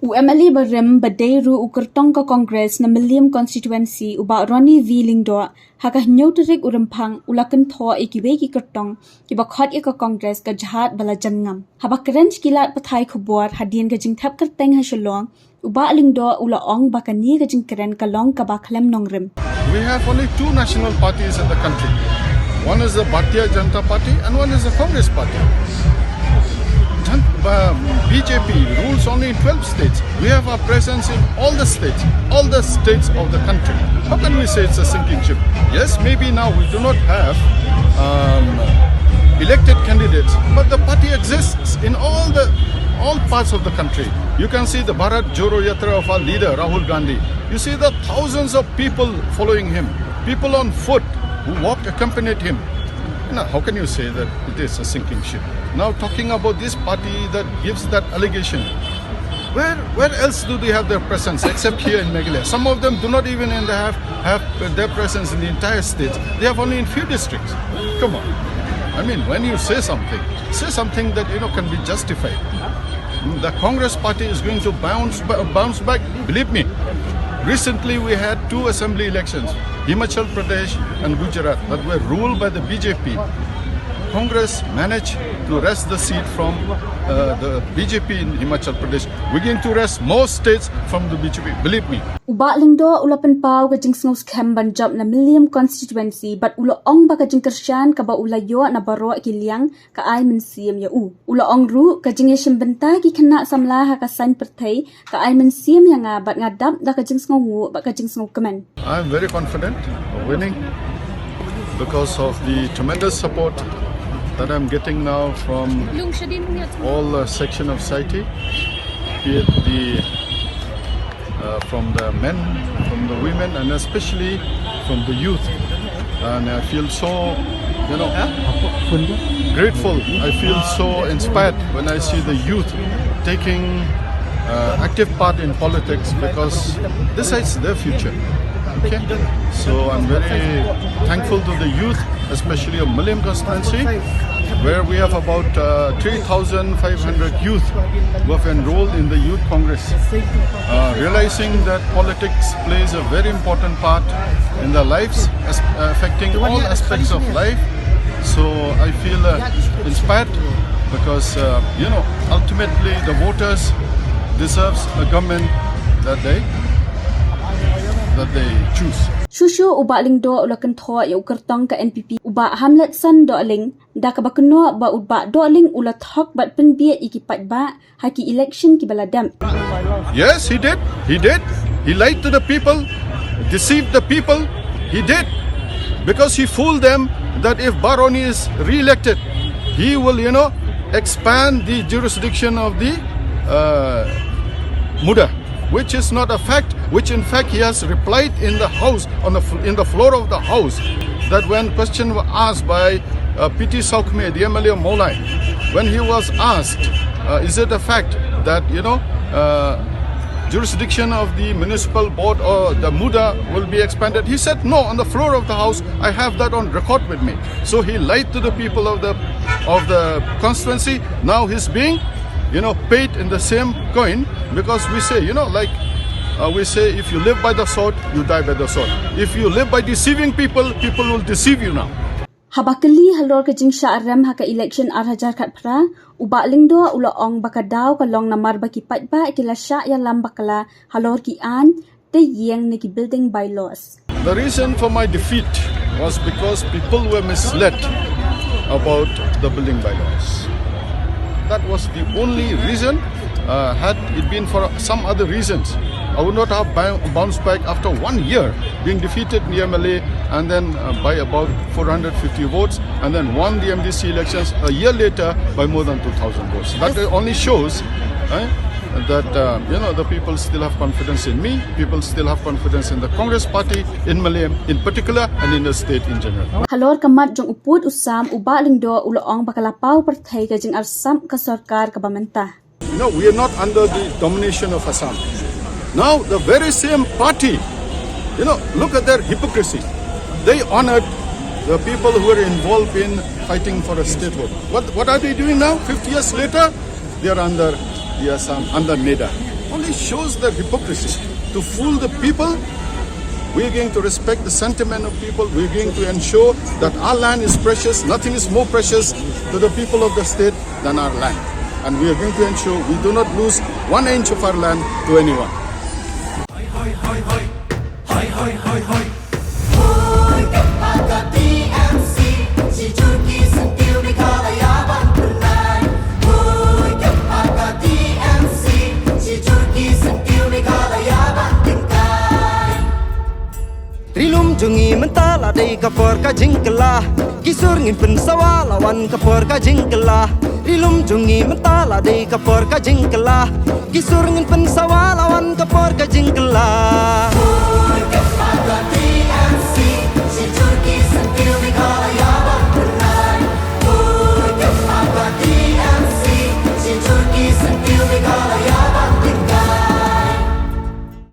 UMLA barem badairu ukertong ka Congress na Milliam constituency u Bah Ronnie V Lyngdoh haka nyauterik urempang ulakan tho ikiwe ki kertong ki bakhot ka Congress ka jahat bala jangam haba krench kilat pathai khubor hadien ka jingthap kerteng ha shalong u Bah Lyngdoh ula ong bakani ka jingkren ka long ka bakhlem nongrem. We have only two national parties in the country. One is the Bharatiya Janata Party and one is the Congress Party. BJP rules only in 12 states. We have our presence in all the states of the country. How can we say it's a sinking ship? Yes, maybe now we do not have elected candidates, but the party exists in all parts of the country. You can see the Bharat Joro Yatra of our leader Rahul Gandhi. You see the thousands of people following him, people on foot who accompanied him. Now, how can you say that it is a sinking ship? Now, talking about this party that gives that allegation, where else do they have their presence except here in Meghalaya? Some of them do not even have their presence in the entire state. They have only in few districts. Come on. I mean, when you say something that can be justified. The Congress party is going to bounce back. Believe me. Recently, we had two assembly elections, Himachal Pradesh and Gujarat, that were ruled by the BJP. Congress managed to wrest the seat from the BJP in Himachal Pradesh. We're going to wrest more states from the BJP. Believe me. Bah Lyngdoh ulapan pau ka jingsngos kem banjab na Milliam constituency but ula ong ba ka jingkersyan ka ba ula yo na baro ki liang ka ay mensiam ya u. Ula ong ru ka jingesem benta ki kena samla ha ka sain pertai ka ay mensiam yang bat ngadap da ka jingsngongu ba ka jingsngok kemen. I'm very confident of winning because of the tremendous support that I'm getting now from all section of society, be it from the men, from the women, and especially from the youth. And I feel so, grateful. I feel so inspired when I see the youth taking active part in politics because this is their future. Okay, so I'm very thankful to the youth, especially of Milliam constituency, where we have about 3,500 youth who have enrolled in the Youth Congress, realizing that politics plays a very important part in their lives, affecting all aspects of life. So I feel inspired because, ultimately the voters deserves a government that they choose. Shushu Bah Lyngdoh ulakan tho ya ukertong ka NPP uba Hamlet san doling da ka bakno ba uba doling ula thok bat penbiet ikipat ba haki election ki baladam. Yes, he did. He lied to the people, deceived the people. He did because he fooled them that if Bah Ronnie is re-elected, he will expand the jurisdiction of the Muda, which is not a fact, which in fact he has replied in the house, in the floor of the house, that when question was asked by PT Saukme, the MLA of Molai, when he was asked, is it a fact that, jurisdiction of the municipal board or the Muda will be expanded? He said, no, on the floor of the house, I have that on record with me. So he lied to the people of the constituency. Now he's being paid in the same coin because we say, we say if you live by the sword, you die by the sword. If you live by deceiving people, people will deceive you now. Habakali halor ka jing sya'aram haka election arhajar kat pra, Bah Lyngdoh ula ong bakadaw ka long namar baki patba ikila sya ya lam bakala halor ki an te yeng neki building bylaws. The reason for my defeat was because people were misled about the building bylaws. That was the only reason. Had it been for some other reasons, I would not have bounced back after 1 year being defeated in the MLA and then by about 450 votes and then won the MDC elections a year later by more than 2,000 votes. That only shows that the people still have confidence in me, people still have confidence in the Congress party, in Milliam in particular and in the state in general. Halor kamat jong uput usam Bah Lyngdoh ulaong bakalapaw partai ka jing arsam ka sarkar ka bamenta. We are not under the domination of Assam. Now the very same party, look at their hypocrisy. They honored the people who were involved in fighting for a statehood. What are they doing now? 50 years later, they are under the Assam, under NEDA. really shows the hypocrisy. To fool the people, we're going to respect the sentiment of people. We're going to ensure that our land is precious. Nothing is more precious to the people of the state than our land. And we are going to ensure we do not lose 1 inch of our land to anyone. Rilum jungi mentala dei kapor ka jingkela kisur ngin pen sawa lawan kapor ka jingkela Rilum jungi mentala dei kapor ka jingkela kisur ngin pen sawa lawan kapor ka jingkela